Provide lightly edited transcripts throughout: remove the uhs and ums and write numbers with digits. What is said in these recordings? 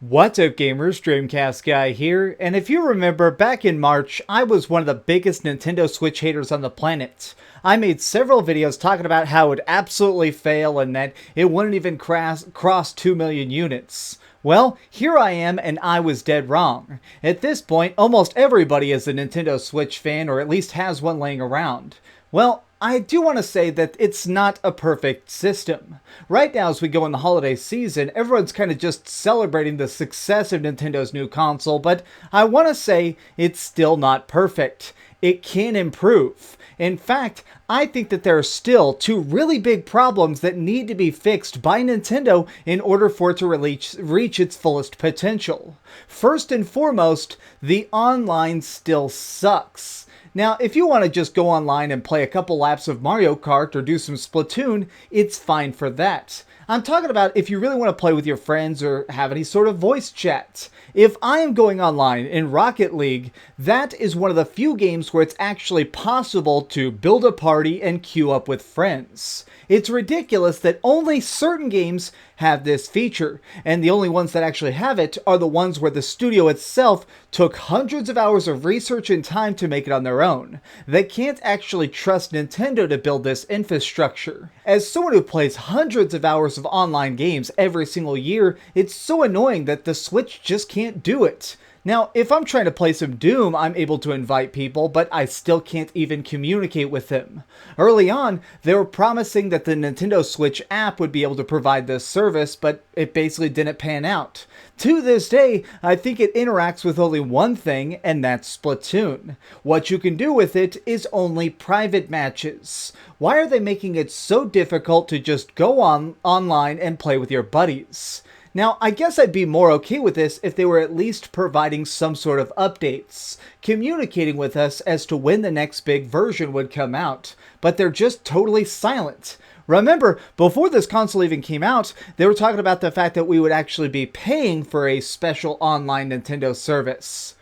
What's up gamers, DreamcastGuy here, and if you remember, back in March, I was one of the biggest Nintendo Switch haters on the planet. I made several videos talking about how it would absolutely fail and that it wouldn't even cross 2 million units. Well, here I am, and I was dead wrong. At this point, almost everybody is a Nintendo Switch fan, or at least has one laying around. Well, I do want to say that it's not a perfect system. Right now, as we go in the holiday season, everyone's kind of just celebrating the success of Nintendo's new console, but I want to say it's still not perfect. It can improve. In fact, I think that there are still two really big problems that need to be fixed by Nintendo in order for it to reach its fullest potential. First and foremost, the online still sucks. Now, if you want to just go online and play a couple laps of Mario Kart or do some Splatoon, it's fine for that. I'm talking about if you really want to play with your friends or have any sort of voice chat. If I am going online in Rocket League, that is one of the few games where it's actually possible to build a party and queue up with friends. It's ridiculous that only certain games have this feature, and the only ones that actually have it are the ones where the studio itself took hundreds of hours of research and time to make it on their own. They can't actually trust Nintendo to build this infrastructure. As someone who plays hundreds of hours of online games every single year, it's so annoying that the Switch just can't do it. Now, if I'm trying to play some Doom, I'm able to invite people, but I still can't even communicate with them. Early on, they were promising that the Nintendo Switch app would be able to provide this service, but it basically didn't pan out. To this day, I think it interacts with only one thing, and that's Splatoon. What you can do with it is only private matches. Why are they making it so difficult to just go online and play with your buddies? Now, I guess I'd be more okay with this if they were at least providing some sort of updates, communicating with us as to when the next big version would come out, but they're just totally silent. Remember, before this console even came out, they were talking about the fact that we would actually be paying for a special online Nintendo service.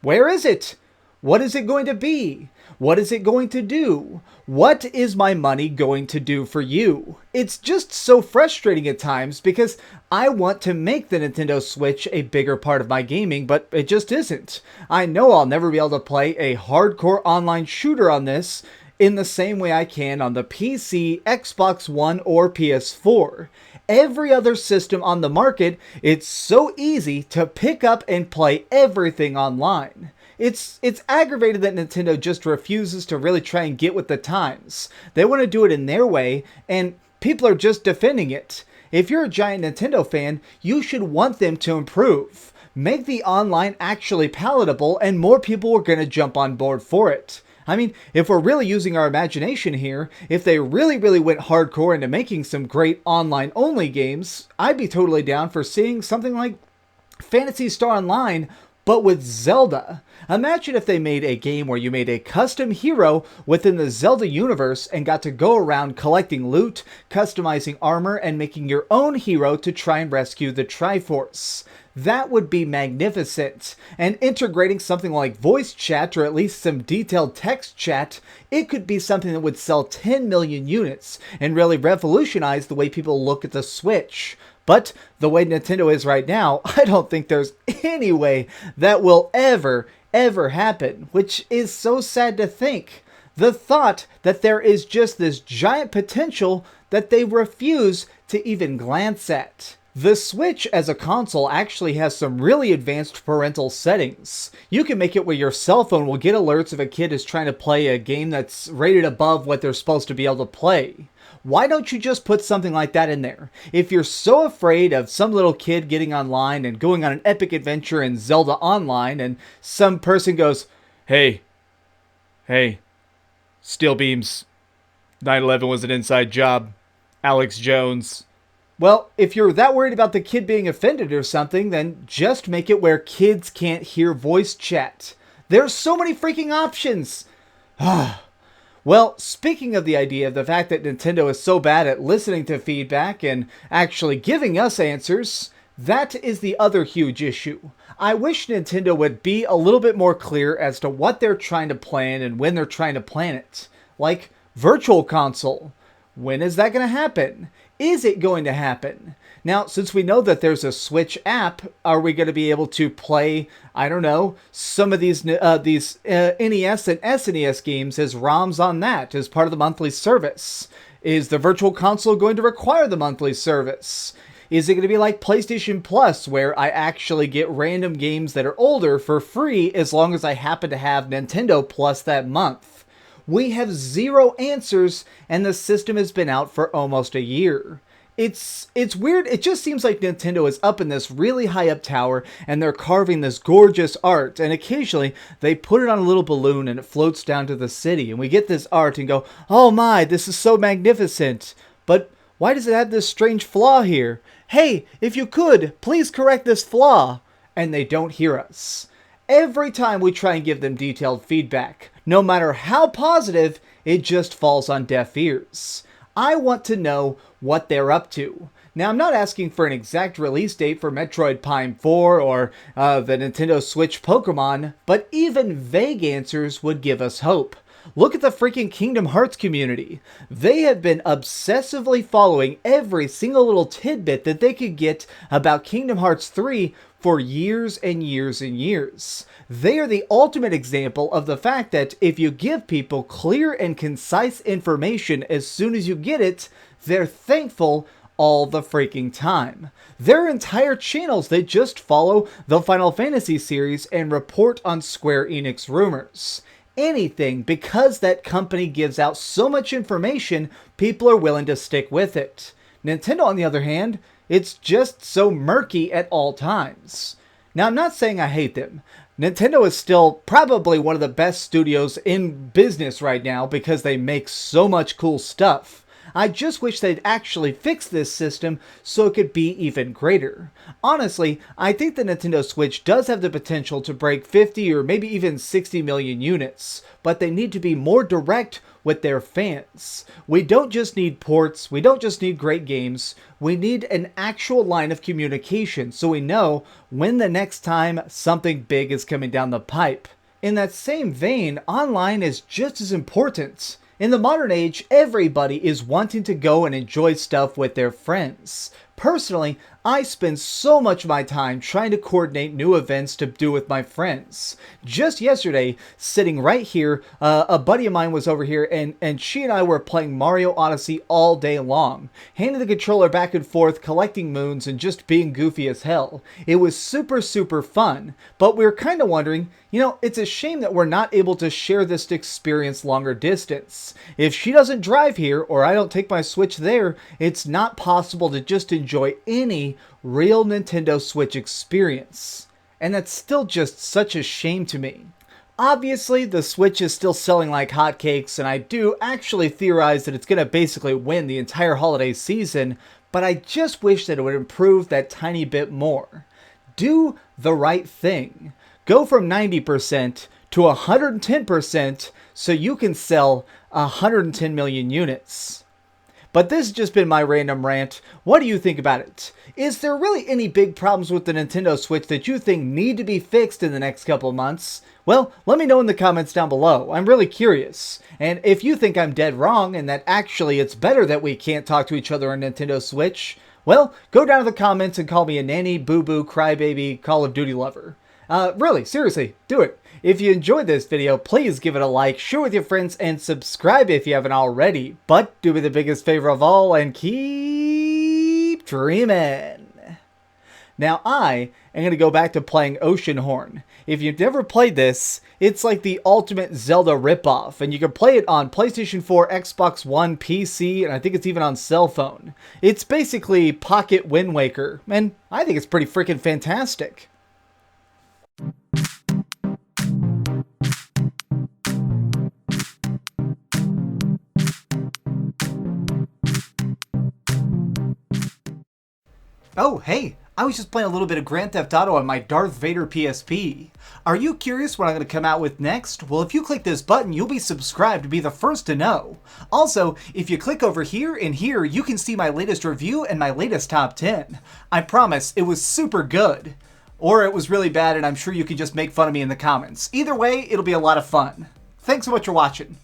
Where is it? What is it going to be? What is it going to do? What is my money going to do for you? It's just so frustrating at times because I want to make the Nintendo Switch a bigger part of my gaming, but it just isn't. I know I'll never be able to play a hardcore online shooter on this in the same way I can on the PC, Xbox One, or PS4. Every other system on the market, it's so easy to pick up and play everything online. It's aggravated that Nintendo just refuses to really try and get with the times. They want to do it in their way, and people are just defending it. If you're a giant Nintendo fan, you should want them to improve. Make the online actually palatable, and more people are going to jump on board for it. I mean, if we're really using our imagination here, if they really went hardcore into making some great online-only games, I'd be totally down for seeing something like Phantasy Star Online, but with Zelda. Imagine if they made a game where you made a custom hero within the Zelda universe and got to go around collecting loot, customizing armor, and making your own hero to try and rescue the Triforce. That would be magnificent. And integrating something like voice chat or at least some detailed text chat, it could be something that would sell 10 million units and really revolutionize the way people look at the Switch. But the way Nintendo is right now, I don't think there's any way that will ever happen, which is so sad to think. The thought that there is just this giant potential that they refuse to even glance at. The Switch as a console actually has some really advanced parental settings. You can make it where your cell phone will get alerts if a kid is trying to play a game that's rated above what they're supposed to be able to play. Why don't you just put something like that in there? If you're so afraid of some little kid getting online and going on an epic adventure in Zelda Online and some person goes, Hey, steel beams, 9/11 was an inside job, Alex Jones. Well, if you're that worried about the kid being offended or something, then just make it where kids can't hear voice chat. There's so many freaking options. Well, speaking of the idea of the fact that Nintendo is so bad at listening to feedback and actually giving us answers, that is the other huge issue. I wish Nintendo would be a little bit more clear as to what they're trying to plan and when they're trying to plan it. Like, Virtual Console. When is that going to happen? Is it going to happen? Now, since we know that there's a Switch app, are we going to be able to play, I don't know, some of these NES and SNES games as ROMs on that as part of the monthly service? Is the Virtual Console going to require the monthly service? Is it going to be like PlayStation Plus, where I actually get random games that are older for free as long as I happen to have Nintendo Plus that month? We have zero answers, and the system has been out for almost a year. It's weird. It just seems like Nintendo is up in this really high up tower and they're carving this gorgeous art, and occasionally they put it on a little balloon and it floats down to the city and we get this art and go, oh my, this is so magnificent. But why does it have this strange flaw here? Hey, if you could, please correct this flaw. And they don't hear us. Every time we try and give them detailed feedback, no matter how positive, it just falls on deaf ears. I want to know what they're up to. Now, I'm not asking for an exact release date for Metroid Prime 4 or the Nintendo Switch Pokemon, but even vague answers would give us hope. Look at the freaking Kingdom Hearts community. They have been obsessively following every single little tidbit that they could get about Kingdom Hearts 3 for years and years and years. They are the ultimate example of the fact that if you give people clear and concise information as soon as you get it, they're thankful all the freaking time. There are entire channels that just follow the Final Fantasy series and report on Square Enix rumors. Anything, because that company gives out so much information, people are willing to stick with it. Nintendo, on the other hand, it's just so murky at all times. Now, I'm not saying I hate them. Nintendo is still probably one of the best studios in business right now because they make so much cool stuff. I just wish they'd actually fix this system so it could be even greater. Honestly, I think the Nintendo Switch does have the potential to break 50 or maybe even 60 million units, but they need to be more direct with their fans. We don't just need ports, we don't just need great games, we need an actual line of communication so we know when the next time something big is coming down the pipe. In that same vein, online is just as important. In the modern age, everybody is wanting to go and enjoy stuff with their friends. Personally, I spend so much of my time trying to coordinate new events to do with my friends. Just yesterday, sitting right here, a buddy of mine was over here and she and I were playing Mario Odyssey all day long. Handing the controller back and forth, collecting moons, and just being goofy as hell. It was super, super fun. But we were kind of wondering, you know, it's a shame that we're not able to share this experience longer distance. If she doesn't drive here, or I don't take my Switch there, it's not possible to just enjoy any real Nintendo Switch experience. And that's still just such a shame to me. Obviously, the Switch is still selling like hotcakes, and I do actually theorize that it's going to basically win the entire holiday season, but I just wish that it would improve that tiny bit more. Do the right thing. Go from 90% to 110% so you can sell 110 million units. But this has just been my random rant. What do you think about it? Is there really any big problems with the Nintendo Switch that you think need to be fixed in the next couple of months? Well, let me know in the comments down below. I'm really curious. And if you think I'm dead wrong and that actually it's better that we can't talk to each other on Nintendo Switch, well, go down to the comments and call me a nanny, boo-boo, crybaby, Call of Duty lover. Really, seriously, do it. If you enjoyed this video, please give it a like, share with your friends, and subscribe if you haven't already. But do me the biggest favor of all and keep dreaming. Now I am going to go back to playing Oceanhorn. If you've never played this, it's like the ultimate Zelda ripoff, and you can play it on PlayStation 4, Xbox One, PC, and I think it's even on cell phone. It's basically Pocket Wind Waker, and I think it's pretty freaking fantastic. Oh, hey, I was just playing a little bit of Grand Theft Auto on my Darth Vader PSP. Are you curious what I'm going to come out with next? Well, if you click this button, you'll be subscribed to be the first to know. Also, if you click over here and here, you can see my latest review and my latest top 10. I promise, it was super good. Or it was really bad and I'm sure you could just make fun of me in the comments. Either way, it'll be a lot of fun. Thanks so much for watching.